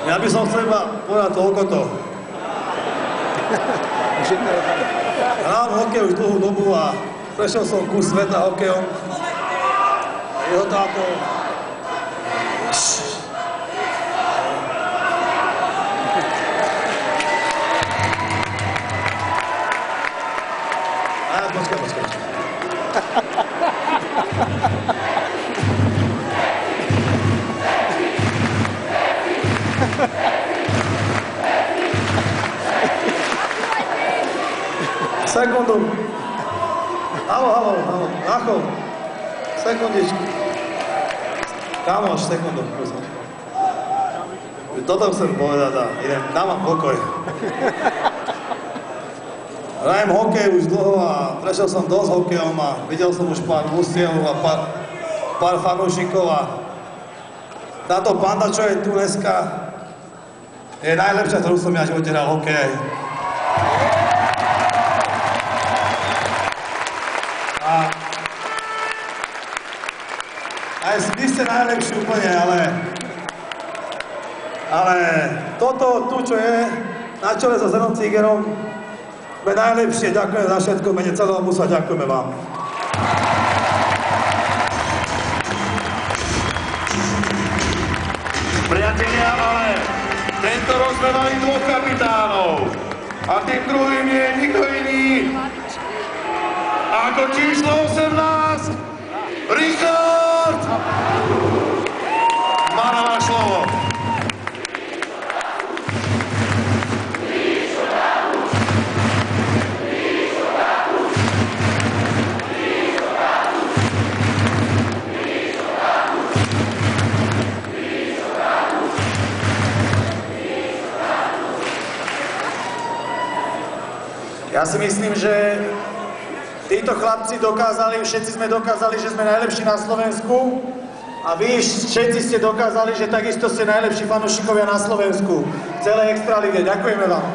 Ja by som chcel iba povedať toľkoto. Hrám hokej už dlhú dobu a prešiel som kus sveta hokejom. Jeho táto... Počkaj. Sekundu. Haló, Acho. Sekundičku. Kamoš, sekundu. Toto chcem povedať a idem, dávam pokoj. Hrajem hokej už dlho a prešiel som dosť hokejom a videl som už pár ústiev a pár fanúšikov a táto banda, čo je tu dneska, je najlepšia, ktorú som ja v živote hral hokej. A aj vy ste najlepší úplne, ale toto tu, čo je na čele so Zenom Cígerom, sme najlepšie, ďakujeme za všetko, mene celého musa, ďakujeme vám. Priatelia, ale tento rozme mali dvoch kapitánov a tým druhým je nikto iný ako číslo 18, Richard! Má na vás slovo. Ja si myslím, že títo chlapci dokázali, všetci sme dokázali, že sme najlepší na Slovensku a vy všetci ste dokázali, že takisto ste najlepší fanúšikovia na Slovensku v celej extralíge. Ďakujeme vám.